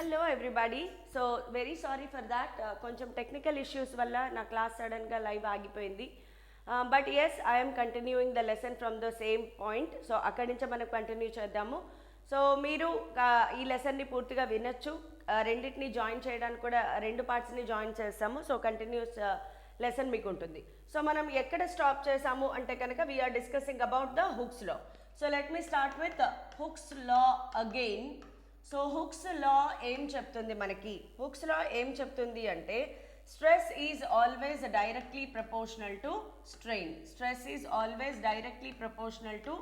Hello everybody. So very sorry for that. కొంచెం technical issues వల్ల నా క్లాస్ సడన్గా లైవ్ ఆగిపోయింది. But yes, I'm continuing the lesson from the same point. So అక్కడి నుంచి మనం కంటిన్యూ చేద్దాము. సో మీరు ఈ లెసన్ని పూర్తిగా వినొచ్చు. రెండింటిని జాయిన్ చేయడానికి కూడా రెండు పార్ట్స్ని జాయిన్ చేస్తాము. సో కంటిన్యూస్ లెసన్ మీకు ఉంటుంది. సో మనం ఎక్కడ స్టాప్ చేసాము అంటే కనుక we're discussing about the Hooke's law. So let me start with Hooke's law again. So Hooke's law ఏం చెప్తుంది మనకి? హుక్స్ లా ఏం చెప్తుంది అంటే stress is always directly proportional to strain. Stress is always directly proportional to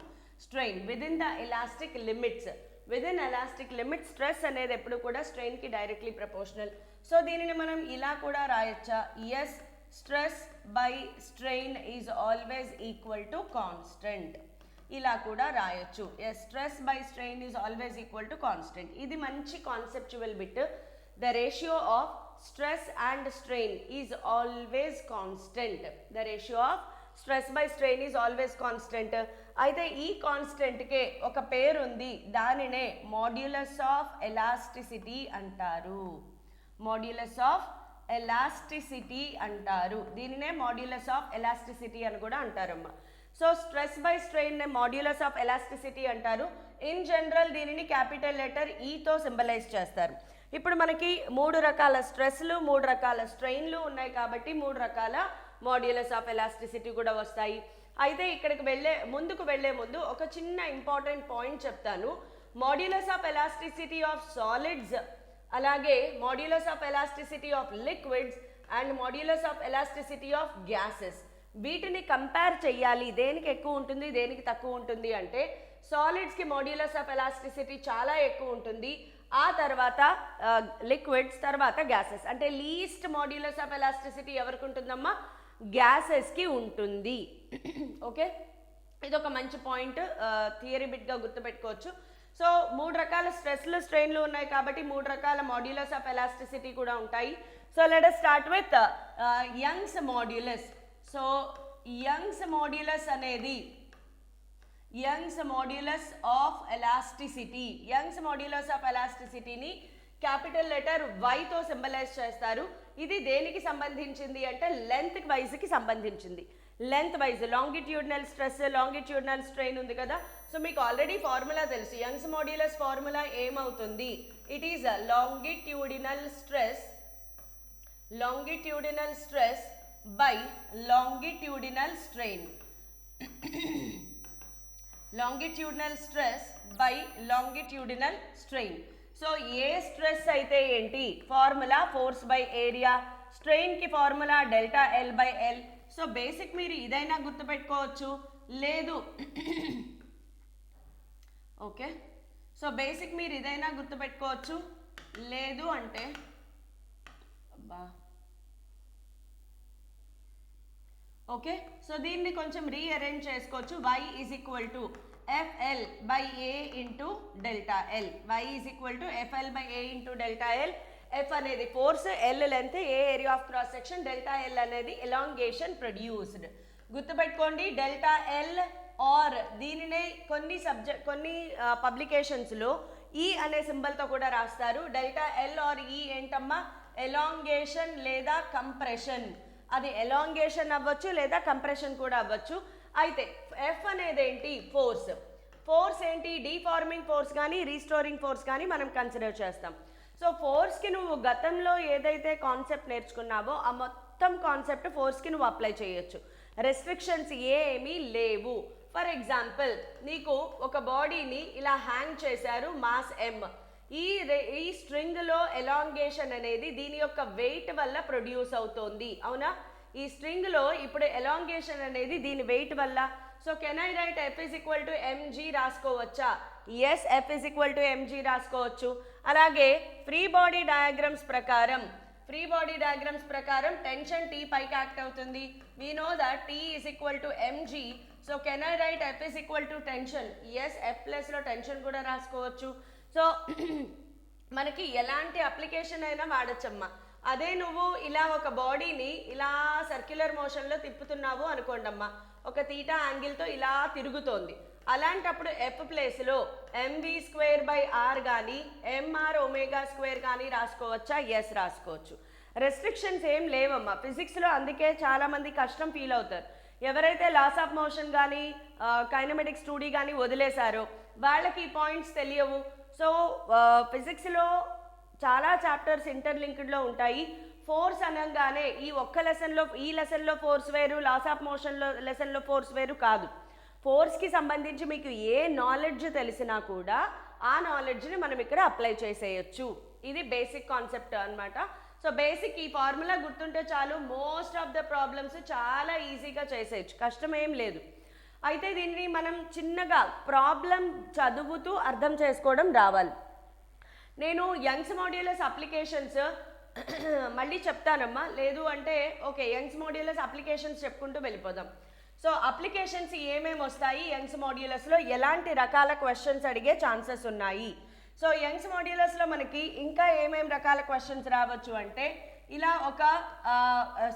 strain within the elastic limits. Within elastic limits stress అనేది ఎప్పుడు కూడా స్ట్రెయిన్కి directly proportional. So దీనిని మనం ఇలా కూడా రాయొచ్చా? Yes, stress by strain is always equal to constant. ఇలా కూడా రాయొచ్చు. Yes, stress by strain is always equal to constant. ఇది మంచి conceptual bit. The ratio of stress and strain is always constant. The ratio of stress by strain is always constant. అయితే ఈ కాన్స్టెంట్కే ఒక పేరు ఉంది. దానినే మాడ్యులస్ ఆఫ్ ఎలాస్టిసిటీ అంటారు. మాడ్యులస్ ఆఫ్ ఎలాస్టిసిటీ అంటారు. దీనినే మాడ్యులస్ ఆఫ్ ఎలాస్టిసిటీ అని కూడా అంటారమ్మా. సో స్ట్రెస్ బై స్ట్రెయిన్ నే మాడ్యులస్ ఆఫ్ ఎలాస్టిసిటీ అంటారు. ఇన్ జనరల్ దీనిని క్యాపిటల్ లెటర్ ఈతో సింబలైజ్ చేస్తారు. ఇప్పుడు మనకి 3 రకాల స్ట్రెస్లు, 3 రకాల స్ట్రెయిన్లు ఉన్నాయి కాబట్టి 3 రకాల మాడ్యులస్ ఆఫ్ ఎలాస్టిసిటీ కూడా వస్తాయి. అయితే ఇక్కడికి ముందుకు వెళ్లే ముందు ఒక చిన్న ఇంపార్టెంట్ పాయింట్ చెప్తాను. Modulus of elasticity of solids, అలాగే modulus of elasticity of liquids and modulus of elasticity of gases, వీటిని కంపేర్ చేయాలి. దేనికి ఎక్కువ ఉంటుంది, దేనికి తక్కువ ఉంటుంది అంటే సాలిడ్స్కి మాడ్యులస్ ఆఫ్ ఎలాస్టిసిటీ చాలా ఎక్కువ ఉంటుంది. ఆ తర్వాత లిక్విడ్స్, తర్వాత గ్యాసెస్. అంటే లీస్ట్ మాడ్యులస్ ఆఫ్ ఎలాస్టిసిటీ ఎవరికి ఉంటుందమ్మా? గ్యాసెస్కి ఉంటుంది. ఓకే, ఇది ఒక మంచి పాయింట్, థియరీ బిట్గా గుర్తుపెట్టుకోవచ్చు. సో 3 రకాల స్ట్రెస్లు, స్ట్రెయిన్లు ఉన్నాయి కాబట్టి 3 రకాల మాడ్యులస్ ఆఫ్ ఎలాస్టిసిటీ కూడా ఉంటాయి. So let us start with Young's modulus. So Young's modulus అనేది Young's modulus of elasticity. Young's modulus of ఎలాస్టిసిటీని క్యాపిటల్ లెటర్ వైతో సింబలైజ్ చేస్తారు. ఇది దేనికి సంబంధించింది అంటే లెంత్ వైజ్కి సంబంధించింది. Length wise longitudinal stress, longitudinal strain ఉంది కదా. సో మీకు ఆల్రెడీ ఫార్ములా తెలుసు. యంగ్స్ మాడ్యులస్ ఫార్ములా ఏమవుతుంది? It is longitudinal stress, longitudinal stress by longitudinal strain. longitudinal stress by longitudinal strain. So ఏ స్ట్రెస్ అయితే ఏంటి? Formula force by area. Strain కి formula delta L by L. So basic మీరు ఇదైనా గుర్తుపెట్టుకోవచ్చు, లేదు okay. So basic మీరు ఇదైనా గుర్తుపెట్టుకోవచ్చు, లేదు అంటే అబ్బా ఓకే. సో దీన్ని కొంచెం రీఅరేంజ్ చేసుకోవచ్చు. y is equal to FL by A into delta L. y is equal to FL by A into delta L. F అనేది force, L length, A area of cross section, delta L అనేది elongation produced. గుర్తుపెట్టుకోండి, delta L R దీనినే కొన్ని పబ్లికేషన్స్లో ఈ అనే సింబల్తో కూడా రాస్తారు. Delta L R ఈ ఏంటమ్మా? ఎలాంగేషన్ లేదా కంప్రెషన్. అది ఎలాంగేషన్ అవ్వచ్చు లేదా కంప్రెషన్ కూడా అవ్వచ్చు. అయితే ఎఫ్ అనేది ఏంటి? ఫోర్స్. ఫోర్స్ ఏంటి? డీఫార్మింగ్ ఫోర్స్ కానీ రీస్టోరింగ్ ఫోర్స్ కానీ మనం కన్సిడర్ చేస్తాం. సో ఫోర్స్కి నువ్వు గతంలో ఏదైతే కాన్సెప్ట్ నేర్చుకున్నావో ఆ మొత్తం కాన్సెప్ట్ ఫోర్స్కి నువ్వు అప్లై చేయొచ్చు. రెస్ట్రిక్షన్స్ ఏమీ లేవు. ఫర్ ఎగ్జాంపుల్, నీకు ఒక బాడీని ఇలా హ్యాంగ్ చేశారు, మాస్ m. ఈ స్ట్రింగ్లో ఎలాంగేషన్ అనేది దీని యొక్క వెయిట్ వల్ల ప్రొడ్యూస్ అవుతోంది, అవునా? ఈ స్ట్రింగ్లో ఇప్పుడు ఎలాంగేషన్ అనేది దీని వెయిట్ వల్ల. So can I write F is equal to mg రాసుకోవచ్చా? Yes, F is equal to mg రాసుకోవచ్చు. అలాగే ఫ్రీ బాడీ డయాగ్రామ్స్ ప్రకారం టెన్షన్ T పైకి యాక్ట్ అవుతుంది. We know that T is equal to mg. So can I write F is equal to tension? Yes, F ప్లస్లో tension కూడా రాసుకోవచ్చు. So మనకి ఎలాంటి అప్లికేషన్ అయినా వాడచ్చమ్మా. అదే నువ్వు ఇలా ఒక బాడీని ఇలా సర్క్యులర్ మోషన్లో తిప్పుతున్నావు అనుకోండమ్మా, ఒక తీటా యాంగిల్తో ఇలా తిరుగుతోంది. అలాంటప్పుడు ఎఫ్ ప్లేస్లో ఎంవి స్క్వేర్ బై ఆర్ కానీ ఎంఆర్ ఒమేగా స్క్వేర్ కానీ రాసుకోవచ్చా? ఎస్, రాసుకోవచ్చు. రెస్ట్రిక్షన్స్ ఏం లేవమ్మా ఫిజిక్స్లో. అందుకే చాలామంది కష్టం ఫీల్ అవుతారు. ఎవరైతే లాస్ ఆఫ్ మోషన్ కానీ కైనమెటిక్స్ 2D కానీ వదిలేశారో వాళ్ళకి ఈ పాయింట్స్ తెలియవు. సో ఫిజిక్స్లో చాలా చాప్టర్స్ ఇంటర్లింక్డ్లో ఉంటాయి. ఫోర్స్ అనగానే ఈ ఒక్క లెసన్లో ఈ లెసన్లో ఫోర్స్ వేరు, లాస్ ఆఫ్ మోషన్లో లెసన్లో ఫోర్స్ వేరు కాదు. ఫోర్స్కి సంబంధించి మీకు ఏ నాలెడ్జ్ తెలిసినా కూడా ఆ నాలెడ్జ్ని మనం ఇక్కడ అప్లై చేసేయచ్చు. ఇది బేసిక్ కాన్సెప్ట్ అనమాట. సో బేసిక్ ఈ ఫార్ములా గుర్తుంటే చాలు, మోస్ట్ ఆఫ్ ద ప్రాబ్లమ్స్ చాలా ఈజీగా చేసేయచ్చు, కష్టం ఏం లేదు. అయితే దీన్ని మనం చిన్నగా ప్రాబ్లం చదువుతూ అర్థం చేసుకోవడం రావాలి. నేను యంగ్స్ మాడ్యులస్ అప్లికేషన్స్ మళ్ళీ చెప్తానమ్మా, లేదు అంటే ఓకే యంగ్స్ మాడ్యులస్ అప్లికేషన్స్ చెప్పుకుంటూ వెళ్ళిపోదాం. సో అప్లికేషన్స్ ఏమేమి వస్తాయి, యంగ్స్ మాడ్యులస్లో ఎలాంటి రకాల క్వశ్చన్స్ అడిగే ఛాన్సెస్ ఉన్నాయి. సో యంగ్స్ మాడ్యులస్లో మనకి ఇంకా ఏమేమి రకాల క్వశ్చన్స్ రావచ్చు అంటే, ఇలా ఒక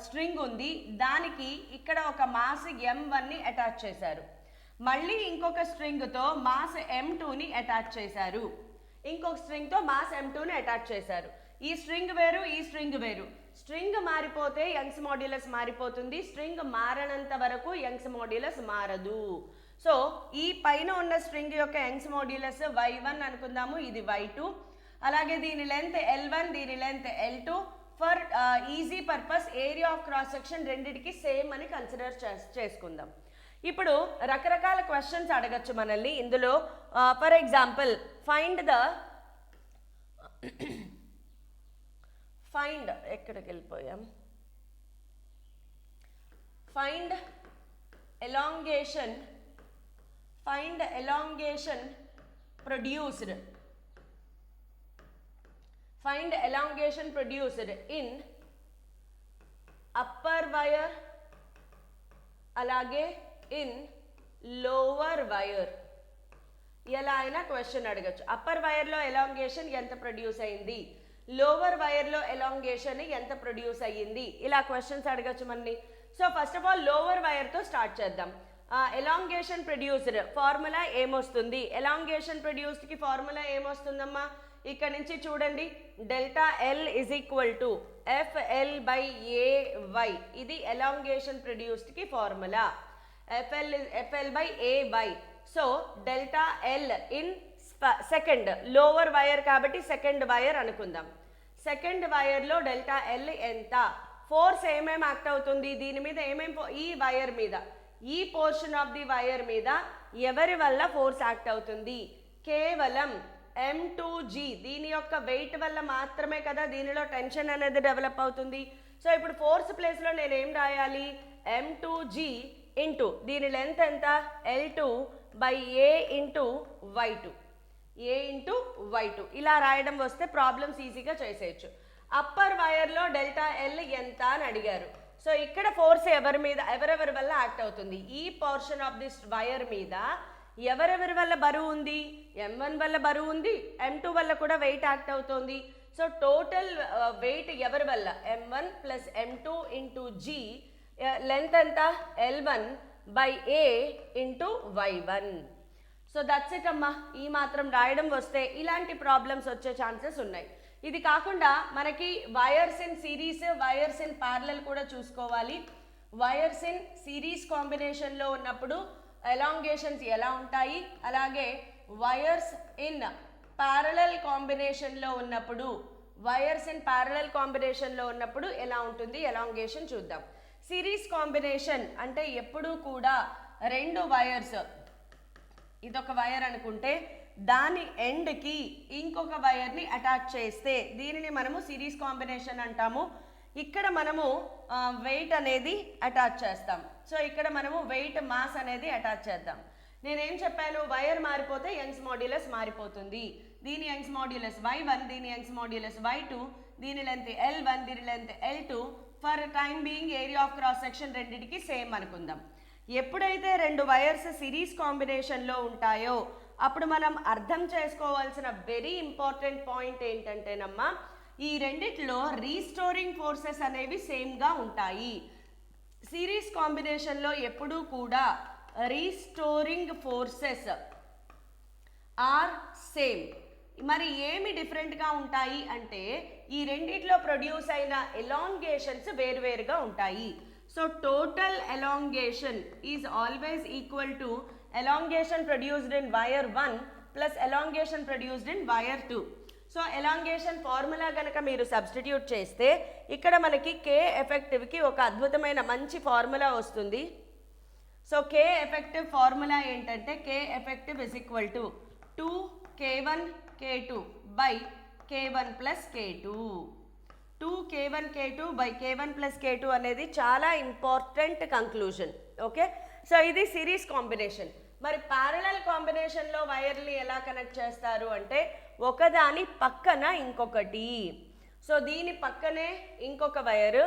స్ట్రింగ్ ఉంది, దానికి ఇక్కడ ఒక మాస్ M1ని అటాచ్ చేశారు. మళ్ళీ ఇంకొక స్ట్రింగ్తో మాస్ M2ని అటాచ్ చేశారు. ఇంకొక స్ట్రింగ్తో మాస్ M2ని అటాచ్ చేశారు. ఈ స్ట్రింగ్ వేరు, ఈ స్ట్రింగ్ వేరు. స్ట్రింగ్ మారిపోతే యంగ్స్ మాడ్యులస్ మారిపోతుంది, స్ట్రింగ్ మారనంత వరకు యంగ్స్ మాడ్యులస్ మారదు. సో ఈ పైన ఉన్న స్ట్రింగ్ యొక్క యంగ్స్ మాడ్యులస్ y1 అనుకుందాము, ఇది y2. అలాగే దీని లెంత్ L1, దీని length L2. For easy purpose area of cross section రెండిటికి సేమ్ అని కన్సిడర్ చేసుకుందాం. ఇప్పుడు రకరకాల క్వశ్చన్స్ అడగచ్చు మనల్ని ఇందులో. ఫర్ ఎగ్జాంపుల్ ఫైండ్ ఎక్కడికి వెళ్ళిపోయాం, find elongation produced in upper wire అలాగే in lower wire. ఎలా అయినా క్వశ్చన్ అడగచ్చు. అప్పర్ వైర్లో ఎలాంగేషన్ ఎంత ప్రొడ్యూస్ అయింది, లోవర్ వైర్లో ఎలాంగేషన్ ఎంత ప్రొడ్యూస్ అయ్యింది, ఇలా క్వశ్చన్స్ అడగచ్చు మనని. So first of all lower వైర్తో స్టార్ట్ చేద్దాం. ఎలాంగేషన్ ప్రొడ్యూస్డ్ ఫార్ములా ఏమొస్తుంది, ఎలాంగేషన్ ప్రొడ్యూస్డ్కి ఫార్ములా ఏమొస్తుందమ్మా, ఇక్కడ నుంచి చూడండి, delta L is equal to FL by AY. ఇది ఎలాంగేషన్ ప్రొడ్యూస్డ్కి formula. FL by AY. So delta L in second, lower wire కాబట్టి సెకండ్ వైర్ అనుకుందాం. సెకండ్ వైర్లో డెల్టా ఎల్ ఎంత, ఫోర్స్ ఏమేమి యాక్ట్ అవుతుంది దీని మీద, ఈ వైర్ మీద, ఈ పోర్షన్ ఆఫ్ ది వైర్ మీద ఎవరి వల్ల ఫోర్స్ యాక్ట్ అవుతుంది, కేవలం M2G. దీని యొక్క వెయిట్ వల్ల మాత్రమే కదా దీనిలో టెన్షన్ అనేది డెవలప్ అవుతుంది. సో ఇప్పుడు ఫోర్స్ ప్లేస్లో నేను ఏం రాయాలి, M2G ఇంటూ దీని లెంత్ ఎంత L2 by A into Y2. ఇలా రాయడం వస్తే ప్రాబ్లమ్స్ ఈజీగా చేసేయచ్చు. అప్పర్ వైర్లో డెల్టా ఎల్ ఎంత అని అడిగారు. సో ఇక్కడ ఫోర్స్ ఎవరెవరి వల్ల యాక్ట్ అవుతుంది, ఈ పోర్షన్ ఆఫ్ దిస్ వైర్ మీద ఎవరెవరి వల్ల బరువు ఉంది, M1 వల్ల బరువు ఉంది, M2 వల్ల కూడా వెయిట్ యాక్ట్ అవుతుంది. సో టోటల్ వెయిట్ ఎవరి వల్ల, M1 plus M2 into G. Length ఎంత L1 by A into Y1. So that's it అమ్మా. ఈ మాత్రం రాయడం వస్తే ఇలాంటి ప్రాబ్లమ్స్ వచ్చే ఛాన్సెస్ ఉన్నాయి. ఇది కాకుండా మనకి wires in series, wires in parallel కూడా చూసుకోవాలి. వైర్స్ ఇన్ సిరీస్ కాంబినేషన్లో ఉన్నప్పుడు ఎలాంగేషన్స్ ఎలా ఉంటాయి, అలాగే వైర్స్ ఇన్ ప్యారలల్ కాంబినేషన్లో ఉన్నప్పుడు ఎలా ఉంటుంది ఎలాంగేషన్ చూద్దాం. సిరీస్ కాంబినేషన్ అంటే ఎప్పుడూ కూడా రెండు వైర్స్, ఇదొక వైర్ అనుకుంటే దాని ఎండ్కి ఇంకొక వైర్ని అటాచ్ చేస్తే దీనిని మనము సిరీస్ కాంబినేషన్ అంటాము. ఇక్కడ మనము వెయిట్ అనేది అటాచ్ చేస్తాం. సో ఇక్కడ మనము వెయిట్ మాస్ అనేది అటాచ్ చేద్దాం. నేనేం చెప్పాను, వైర్ మారిపోతే యంగ్స్ మాడ్యులస్ మారిపోతుంది. దీని యంగ్స్ మాడ్యులస్ Y1, దీని యంగ్స్ మాడ్యులస్ Y2, దీని లెంత్ L1, దీని length L2. For time being area of cross section రెండింటికి సేమ్ అనుకుందాం. ఎప్పుడైతే రెండు వైర్స్ సిరీస్ కాంబినేషన్లో ఉంటాయో అప్పుడు మనం అర్థం చేసుకోవాల్సిన వెరీ ఇంపార్టెంట్ పాయింట్ ఏంటంటేనమ్మా, ఈ రెండిట్లో రీస్టోరింగ్ ఫోర్సెస్ అనేవి సేమ్గా ఉంటాయి. సిరీస్ కాంబినేషన్లో ఎప్పుడూ కూడా రీస్టోరింగ్ ఫోర్సెస్ ఆర్ సేమ్. మరి ఏమి డిఫరెంట్గా ఉంటాయి అంటే ఈ రెండిట్లో ప్రొడ్యూస్ అయిన ఎలాంగేషన్స్ వేరువేరుగా ఉంటాయి. So total elongation is always equal to elongation produced in wire 1 plus elongation produced in wire 2. So elongation formula కనుక మీరు సబ్స్టిట్యూట్ చేస్తే ఇక్కడ మనకి కే ఎఫెక్టివ్కి ఒక అద్భుతమైన మంచి ఫార్ములా వస్తుంది. సో కే ఎఫెక్టివ్ ఫార్ములా ఏంటంటే K effective is equal to 2k1 k2 by k1 plus k2. 2k1 k2 by k1 plus k2 అనేది చాలా ఇంపార్టెంట్ కంక్లూజన్. ఓకే, సో ఇది సిరీస్ కాంబినేషన్. మరి ప్యారలల్ కాంబినేషన్లో వైర్ని ఎలా కనెక్ట్ చేస్తారు అంటే ఒకదాని పక్కన ఇంకొకటి. సో దీని పక్కనే ఇంకొక వైర్,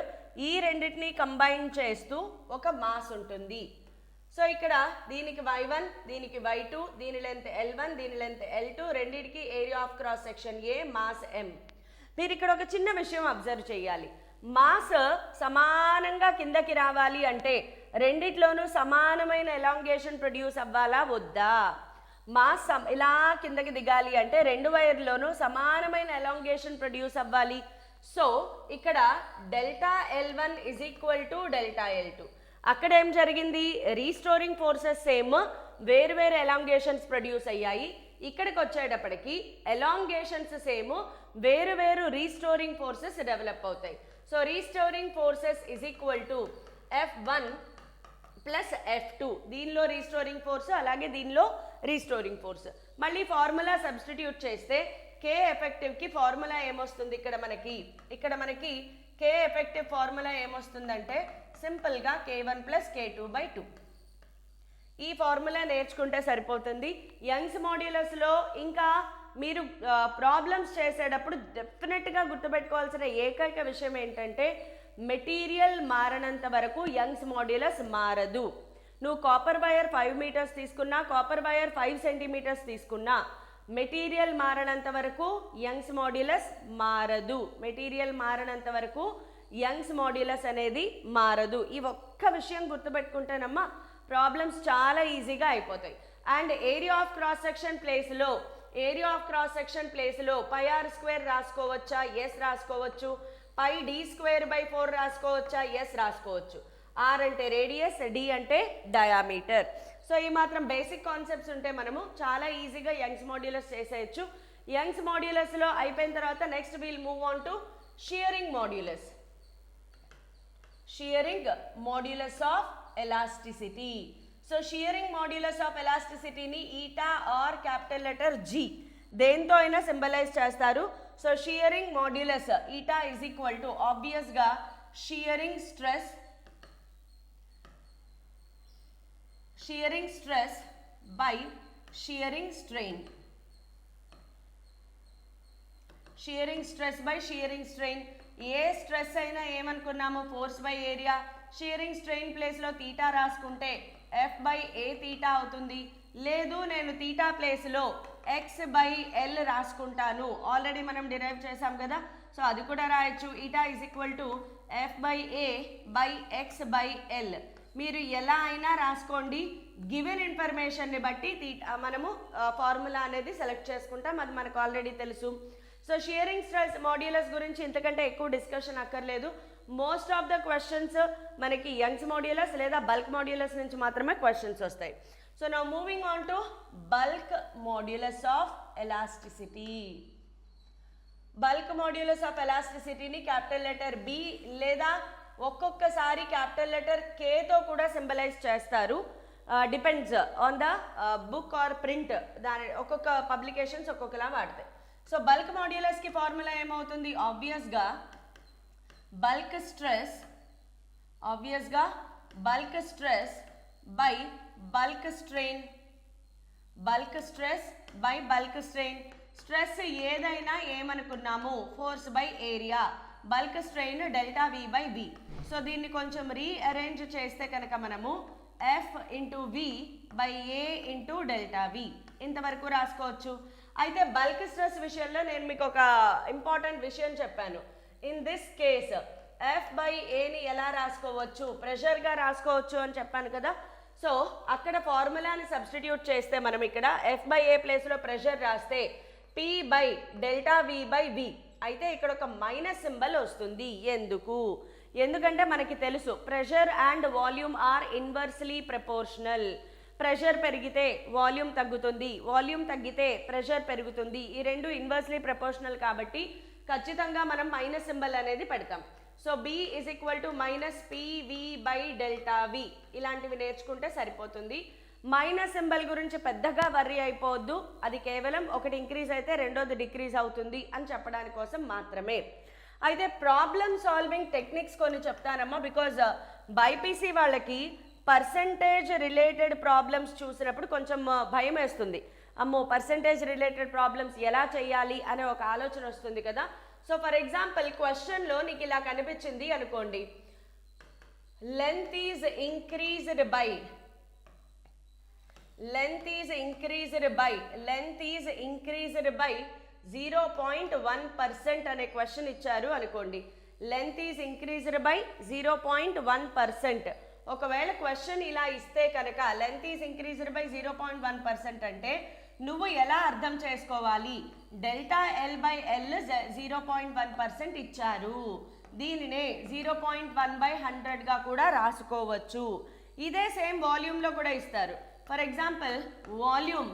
ఈ రెండింటిని కంబైన్ చేస్తూ ఒక మాస్ ఉంటుంది. సో ఇక్కడ దీనికి y1, దీనికి y2, దీని లెంత్ L1, దీని లెంత్ L2, రెండింటికి area of cross section A, mass M. మీరు ఇక్కడ ఒక చిన్న విషయం అబ్జర్వ్ చేయాలి. మాస్ సమానంగా కిందకి రావాలి అంటే రెండిట్లోనూ సమానమైన ఎలాంగేషన్ ప్రొడ్యూస్ అవ్వాలా వద్దా? మాస్ ఇలా కిందకి దిగాలి అంటే రెండు వైర్లోనూ సమానమైన ఎలాంగేషన్ ప్రొడ్యూస్ అవ్వాలి. సో ఇక్కడ delta L1 is equal to delta L2. అక్కడ ఏం జరిగింది? రీస్టోరింగ్ ఫోర్సెస్ సేమ్, వేరు వేరు ఎలాంగేషన్స్ ప్రొడ్యూస్ అయ్యాయి. ఇక్కడికి వచ్చేటప్పటికి ఎలాంగేషన్స్ సేమ్, వేరు వేరు రీస్టోరింగ్ ఫోర్సెస్ డెవలప్ అవుతాయి. So restoring forces is equal to F1 plus F2. దీనిలో రీస్టోరింగ్ ఫోర్స్, అలాగే దీనిలో రీస్టోరింగ్ ఫోర్స్. మళ్ళీ ఫార్ములా సబ్స్టిట్యూట్ చేస్తే కే ఎఫెక్టివ్కి ఫార్ములా ఏమొస్తుంది? ఇక్కడ మనకి కే ఎఫెక్టివ్ ఫార్ములా ఏమొస్తుందంటే సింపుల్గా k1 ప్లస్ k2 బై 2. ఈ ఫార్ములా నేర్చుకుంటే సరిపోతుంది. యంగ్స్ మాడ్యులస్లో ఇంకా మీరు ప్రాబ్లమ్స్ చేసేటప్పుడు డెఫినెట్గా గుర్తుపెట్టుకోవాల్సిన ఏకైక విషయం ఏంటంటే మెటీరియల్ మారనంత వరకు యంగ్స్ మాడ్యులస్ మారదు. నువ్వు కాపర్ వైర్ 5 మీటర్స్ తీసుకున్నా, కాపర్ వైర్ 5 సెంటీమీటర్స్ తీసుకున్నా, మెటీరియల్ మారనంత వరకు యంగ్స్ మాడ్యులస్ మారదు. మెటీరియల్ మారనంత వరకు యంగ్స్ మాడ్యులస్ అనేది మారదు. ఈ ఒక్క విషయం గుర్తుపెట్టుకుంటేనమ్మా ప్రాబ్లమ్స్ చాలా ఈజీగా అయిపోతాయి. And area of cross section ప్లేస్లో పై ఆర్ స్క్వేర్ రాసుకోవచ్చా? ఎస్ రాసుకోవచ్చు. పై డి స్క్వేర్ బై 4 రాసుకోవచ్చా? ఎస్ రాసుకోవచ్చు. ఆర్ అంటే రేడియస్, డి అంటే డయామీటర్. సో ఈ మాత్రం బేసిక్ కాన్సెప్ట్స్ ఉంటే మనము చాలా ఈజీగా యంగ్స్ మాడ్యులస్ చేసేయచ్చు. యంగ్స్ మాడ్యులస్లో అయిపోయిన తర్వాత next we'll move on to shearing modulus. Shearing modulus of elasticity. So shearing modulus of ఎలాస్టిసిటీని eta or capital letter G దేంతో అయినా సింబలైజ్ చేస్తారు. So shearing modulus eta is equal to ఆబ్వియస్గా shearing stress by shearing strain. Shearing stress by shearing strain. ఏ stress అయినా ఏమనుకున్నాము? Force by area. Shearing strain ప్లేస్లో theta రాసుకుంటే F బై ఏ తీటా అవుతుంది. లేదు నేను తీటా ప్లేస్లో ఎక్స్ బై ఎల్ రాసుకుంటాను, ఆల్రెడీ మనం డిరైవ్ చేసాం కదా, సో అది కూడా రాయొచ్చు. Eta is equal to F by A by x by L. మీరు ఎలా అయినా రాసుకోండి, గివెన్ ఇన్ఫర్మేషన్ని బట్టి మనము ఫార్ములా అనేది సెలెక్ట్ చేసుకుంటాం, అది మనకు ఆల్రెడీ తెలుసు. సో షియరింగ్ స్ట్రెస్ మాడ్యులస్ గురించి ఇంతకంటే ఎక్కువ డిస్కషన్ అక్కర్లేదు. మోస్ట్ ఆఫ్ ద క్వశ్చన్స్ మనకి యంగ్స్ మాడ్యులస్ లేదా బల్క్ మాడ్యులస్ నుంచి మాత్రమే క్వశ్చన్స్ వస్తాయి. So now moving on to bulk modulus of elasticity. Bulk modulus of ఎలాస్టిసిటీని క్యాపిటల్ లెటర్ B లేదా ఒక్కొక్కసారి క్యాపిటల్ లెటర్ Kతో కూడా సింబలైజ్ చేస్తారు. Depends on the book or print, దాని ఒక్కొక్క పబ్లికేషన్స్ ఒక్కొక్కలా వాడతాయి. సో బల్క్ మాడ్యులస్కి ఫార్ములా ఏమవుతుంది? ఆబ్వియస్గా bulk stress by bulk strain. Stress ఏదైనా ఏమనుకున్నాము? Force by area. Bulk strain delta V by V. So దీన్ని కొంచెం రీఅరేంజ్ చేస్తే కనుక మనము F into V by A into delta V ఇంతవరకు రాసుకోవచ్చు. అయితే బల్క్ స్ట్రెస్ విషయంలో నేను మీకు ఒక ఇంపార్టెంట్ విషయం చెప్పాను. In this case F by ఏని ఎలా రాసుకోవచ్చు? ప్రెషర్గా రాసుకోవచ్చు అని చెప్పాను కదా. సో అక్కడ ఫార్ములాని సబ్స్టిట్యూట్ చేస్తే మనం ఇక్కడ F/A ప్లేస్లో ప్రెషర్ రాస్తే P/ΔV/V, అయితే ఇక్కడ ఒక మైనస్ సింబల్ వస్తుంది. ఎందుకంటే మనకి తెలుసు pressure and volume are inversely proportional. Pressure పెరిగితే వాల్యూమ్ తగ్గుతుంది, వాల్యూమ్ తగ్గితే ప్రెషర్ పెరుగుతుంది. ఈ రెండు ఇన్వర్స్లీ ప్రపోర్షనల్ కాబట్టి ఖచ్చితంగా మనం మైనస్ సింబల్ అనేది పెడతాం. సో B = -PV/ΔV ఇలాంటివి నేర్చుకుంటే సరిపోతుంది. మైనస్ సింబల్ గురించి పెద్దగా వర్రీ అయిపోవద్దు, అది కేవలం ఒకటి ఇంక్రీజ్ అయితే రెండోది డిక్రీజ్ అవుతుంది అని చెప్పడానికి కోసం మాత్రమే. అయితే ప్రాబ్లమ్ సాల్వింగ్ టెక్నిక్స్ కొన్ని చెప్తానమ్మా, బికాజ్ బైపీసీ వాళ్ళకి పర్సంటేజ్ రిలేటెడ్ ప్రాబ్లమ్స్ చూసినప్పుడు కొంచెం భయం వేస్తుంది. అమ్మో పర్సంటేజ్ రిలేటెడ్ ప్రాబ్లమ్స్ ఎలా చేయాలి అనే ఒక ఆలోచన వస్తుంది కదా. సో ఫర్ ఎగ్జాంపుల్ క్వశ్చన్లో నీకు ఇలా కనిపించింది అనుకోండి, లెంత్ ఈజ్ ఇంక్రీజ్డ్ బై 0.1% అనే క్వశ్చన్ ఇచ్చారు అనుకోండి. Length is increased by 0.1%. ఒకవేళ క్వశ్చన్ ఇలా ఇస్తే కనుక లెంత్ ఈజ్ ఇంక్రీజ్డ్ బై 0.1% అంటే నువ్వు ఎలా అర్థం చేసుకోవాలి? ΔL/L 0.1% ఇచ్చారు, దీనినే 0.1/100గా కూడా రాసుకోవచ్చు. ఇదే సేమ్ వాల్యూమ్లో కూడా ఇస్తారు. ఫర్ ఎగ్జాంపుల్ వాల్యూమ్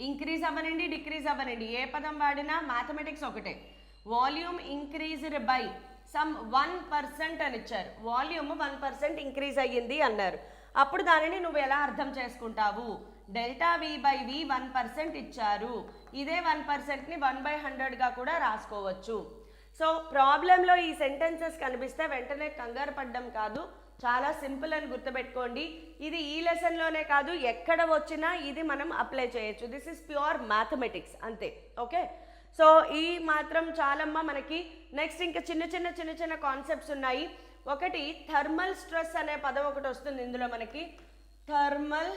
ఇంక్రీజ్ అవ్వనండి డిక్రీజ్ అవ్వనండి, ఏ పదం వాడినా మ్యాథమెటిక్స్ ఒకటే. వాల్యూమ్ ఇంక్రీజ్డ్ బై సమ్ 1% అని ఇచ్చారు, వాల్యూమ్ 1% ఇంక్రీజ్ అయ్యింది అన్నారు. అప్పుడు దానిని నువ్వు ఎలా అర్థం చేసుకుంటావు? ΔV/V 1% ఇచ్చారు, ఇదే 1%ని 1/100గా కూడా రాసుకోవచ్చు. సో ప్రాబ్లంలో ఈ సెంటెన్సెస్ కనిపిస్తే వెంటనే కంగారు పడ్డం కాదు, చాలా సింపుల్ అని గుర్తుపెట్టుకోండి. ఇది ఈ లెసన్లోనే కాదు ఎక్కడ వచ్చినా ఇది మనం అప్లై చేయొచ్చు. దిస్ ఇస్ ప్యూర్ మ్యాథమెటిక్స్ అంతే. ఓకే, సో ఈ మాత్రం చాలమ్మా మనకి. నెక్స్ట్ ఇంకా చిన్న చిన్న కాన్సెప్ట్స్ ఉన్నాయి. ఒకటి థర్మల్ స్ట్రెస్ అనే పదం ఒకటి వస్తుంది ఇందులో మనకి. థర్మల్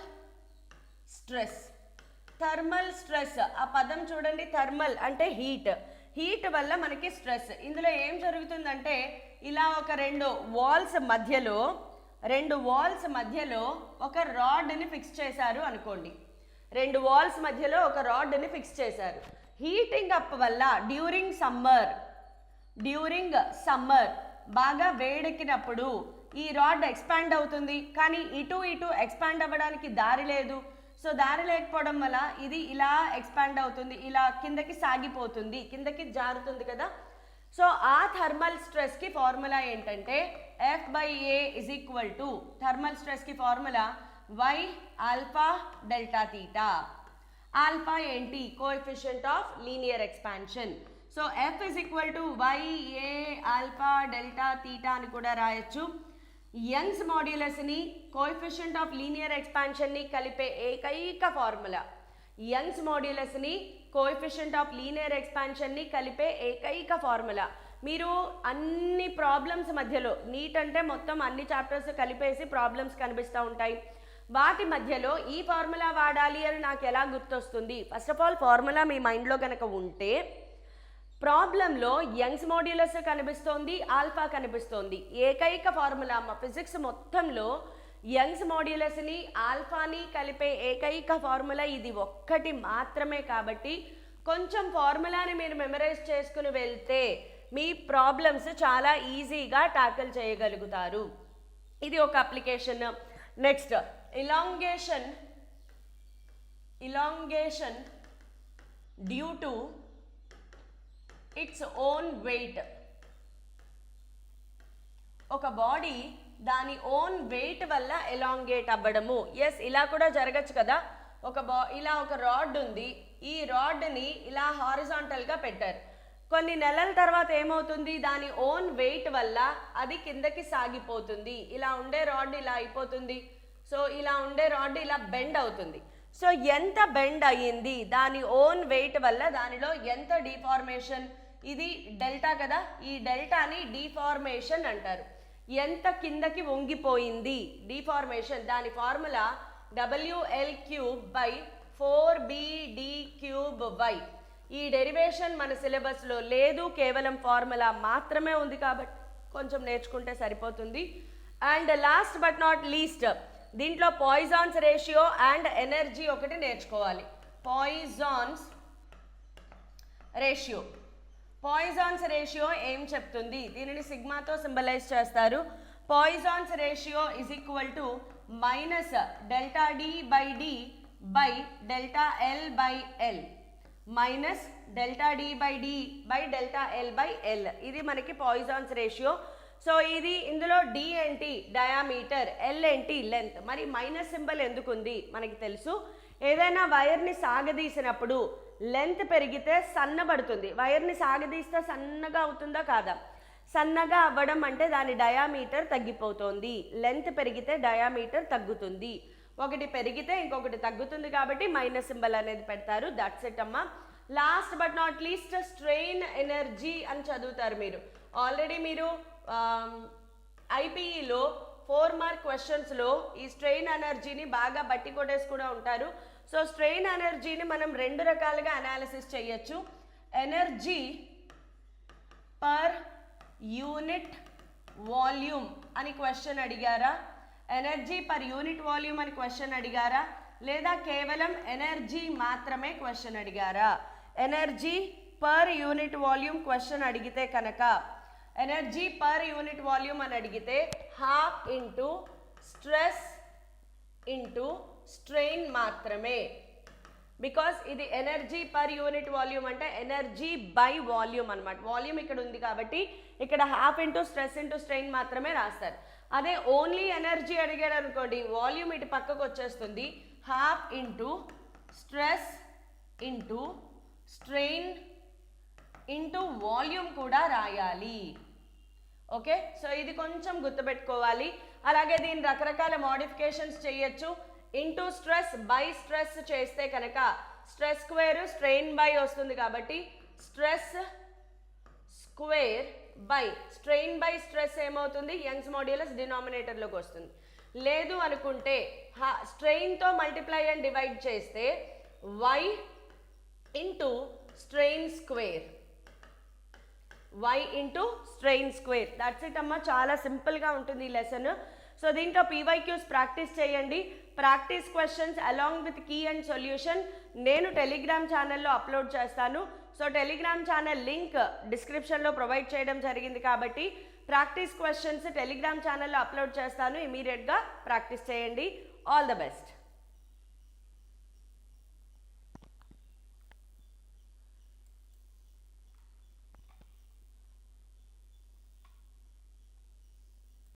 స్ట్రెస్ ఆ పదం చూడండి. థర్మల్ అంటే హీట్ వల్ల మనకి స్ట్రెస్. ఇందులో ఏం జరుగుతుందంటే ఇలా ఒక రెండు వాల్స్ మధ్యలో ఒక రాడ్ని ఫిక్స్ చేశారు అనుకోండి. రెండు వాల్స్ మధ్యలో ఒక రాడ్ని ఫిక్స్ చేశారు. హీటింగ్ అప్ వల్ల డ్యూరింగ్ సమ్మర్ బాగా వేడెక్కినప్పుడు ఈ రాడ్ ఎక్స్పాండ్ అవుతుంది, కానీ ఇటు ఎక్స్పాండ్ అవ్వడానికి దారి లేదు. సో దారి లేకపోవడం వల్ల ఇది ఇలా ఎక్స్పాండ్ అవుతుంది, ఇలా కిందకి సాగిపోతుంది, కిందకి జారుతుంది కదా. సో ఆ థర్మల్ స్ట్రెస్కి ఫార్ములా ఏంటంటే F/A = థర్మల్ స్ట్రెస్కి ఫార్ములా Y∝Δθ. ఆల్ఫా ఏంటి? Coefficient of linear expansion. So F =YA∝Δθ అని కూడా రాయొచ్చు. యంగ్స్ మాడ్యులస్ని కోఎఫిషియంట్ ఆఫ్ లీనియర్ ఎక్స్పాన్షన్ని కలిపే ఏకైక ఫార్ములా. యంగ్స్ మాడ్యులస్ని కోఎఫిషియంట్ ఆఫ్ లీనియర్ ఎక్స్పాన్షన్ని కలిపే ఏకైక ఫార్ములా. మీరు అన్ని ప్రాబ్లమ్స్ మధ్యలో, నీట్ అంటే మొత్తం అన్ని చాప్టర్స్ కలిపేసి ప్రాబ్లమ్స్ కనిపిస్తూ ఉంటాయి, వాటి మధ్యలో ఈ ఫార్ములా వాడాలి అని నాకు ఎలా గుర్తొస్తుంది? ఫస్ట్ ఆఫ్ ఆల్ ఫార్ములా మీ మైండ్లో కనుక ఉంటే ప్రాబ్లంలో యంగ్స్ మాడ్యులస్ కనిపిస్తోంది, ఆల్ఫా కనిపిస్తోంది. ఏకైక ఫార్ములా అమ్మ ఫిజిక్స్ మొత్తంలో యంగ్స్ మాడ్యులస్ని ఆల్ఫాని కలిపే ఏకైక ఫార్ములా ఇది ఒక్కటి మాత్రమే. కాబట్టి కొంచెం ఫార్ములాని మీరు మెమరైజ్ చేసుకుని వెళ్తే మీ ప్రాబ్లమ్స్ చాలా ఈజీగా టాకిల్ చేయగలుగుతారు. ఇది ఒక application. Next elongation due to its own weight. ఒక బాడీ దాని ఓన్ వెయిట్ వల్ల ఎలాంగేట్ అవ్వడము. ఎస్, ఇలా కూడా జరగచ్చు కదా. ఇలా ఒక రాడ్ ఉంది, ఈ రాడ్ని ఇలా హారిజాంటల్గా పెట్టారు. కొన్ని నెలల తర్వాత ఏమవుతుంది? దాని ఓన్ వెయిట్ వల్ల అది కిందకి సాగిపోతుంది. ఇలా ఉండే రాడ్ ఇలా అయిపోతుంది. సో ఇలా ఉండే రాడ్ ఇలా బెండ్ అవుతుంది. సో ఎంత బెండ్ అయ్యింది? దాని ఓన్ వెయిట్ వల్ల దానిలో ఎంత డిఫార్మేషన్? ఇది డెల్టా కదా, ఈ డెల్టాని డిఫార్మేషన్ అంటారు. ఎంత కిందకి వంగిపోయింది డిఫార్మేషన్, దాని ఫార్ములా WL3/4BD3y. ఈ డెరివేషన్ మన సిలబస్లో లేదు, కేవలం ఫార్ములా మాత్రమే ఉంది కాబట్టి కొంచెం నేర్చుకుంటే సరిపోతుంది. And last but not least దీంట్లో పాయిజాన్స్ రేషియో అండ్ ఎనర్జీ ఒకటి నేర్చుకోవాలి. పాయిజాన్స్ రేషియో, పాయిజాన్స్ రేషియో ఏం చెప్తుంది, దీనిని సిగ్మాతో సింబలైజ్ చేస్తారు. Poisson's ratio is equal to minus delta D by D by delta L by L, minus delta D by D by delta L by L. ఇది మనకి Poisson's ratio. So ఇది ఇందులో D ఏంటి డయామీటర్, ఎల్ ఏంటి length. మరి minus symbol ఎందుకు ఉంది మనకి తెలుసు. ఏదైనా వైర్ని సాగదీసినప్పుడు లెంత్ పెరిగితే సన్నబడుతుంది. వైర్ని సాగదీస్తే సన్నగా అవుతుందా కాదా? సన్నగా అవ్వడం అంటే దాని డయామీటర్ తగ్గిపోతుంది. లెంత్ పెరిగితే డయామీటర్ తగ్గుతుంది. ఒకటి పెరిగితే ఇంకొకటి తగ్గుతుంది కాబట్టి మైనస్ సింబల్ అనేది పెడతారు. దట్స్ ఇట్ అమ్మా. Last but not least strain energy అని చదువుతారు మీరు. ఆల్రెడీ మీరు ఐపీఈలో 4 మార్క్ క్వశ్చన్స్లో ఈ స్ట్రెయిన్ ఎనర్జీని బాగా బట్టి కొట్టేసి కూడా ఉంటారు. సో స్ట్రెయిన్ ఎనర్జీని మనం 2 రకాలుగా అనాలిసిస్ చేయొచ్చు. ఎనర్జీ పర్ యూనిట్ వాల్యూమ్ అని క్వశ్చన్ అడిగారా, ఎనర్జీ పర్ యూనిట్ వాల్యూమ్ అని క్వశ్చన్ అడిగారా, లేదా కేవలం ఎనర్జీ మాత్రమే క్వశ్చన్ అడిగారా? Energy per unit volume question అడిగితే కనుక ఎనర్జీ పర్ యూనిట్ వాల్యూమ్ అని అడిగితే half into stress into strain మాత్రమే. బికాస్ ఇది ఎనర్జీ పర్ యూనిట్ వాల్యూమ్ అంటే ఎనర్జీ బై వాల్యూమ్ అనమాట. వాల్యూమ్ ఇక్కడ ఉంది కాబట్టి ఇక్కడ half into stress into strain మాత్రమే రాస్తారు. అదే ఓన్లీ ఎనర్జీ అడిగాడు అనుకోండి, వాల్యూమ్ ఇటు పక్కకు వచ్చేస్తుంది. Half into stress into strain into volume కూడా రాయాలి. ఓకే, సో ఇది కొంచెం గుర్తుపెట్టుకోవాలి. అలాగే దీని రకరకాల మోడిఫికేషన్స్ చేయొచ్చు. ఇంటూ స్ట్రెస్ బై స్ట్రెస్ చేస్తే కనుక స్ట్రెస్ స్క్వేర్ స్ట్రెయిన్ బై వస్తుంది కాబట్టి stress square by strain by stress ఏమవుతుంది, యంగ్స్ మాడ్యులస్ డినామినేటర్లోకి వస్తుంది. లేదు అనుకుంటే స్ట్రెయిన్తో మల్టిప్లై అండ్ డివైడ్ చేస్తే y into strain square, y into strain square. That's it అమ్మ. చాలా సింపుల్గా ఉంటుంది ఈ లెసన్. సో దీంట్లో పీవైక్యూస్ ప్రాక్టీస్ చేయండి. Practice questions along with key and solution నేను టెలిగ్రామ్ ఛానల్లో అప్లోడ్ చేస్తాను. సో టెలిగ్రామ్ ఛానల్ లింక్ డిస్క్రిప్షన్లో ప్రొవైడ్ చేయడం జరిగింది కాబట్టి ప్రాక్టీస్ క్వశ్చన్స్ టెలిగ్రామ్ ఛానల్లో అప్లోడ్ చేస్తాను. ఇమీడియట్గా ప్రాక్టీస్ చేయండి. All the best.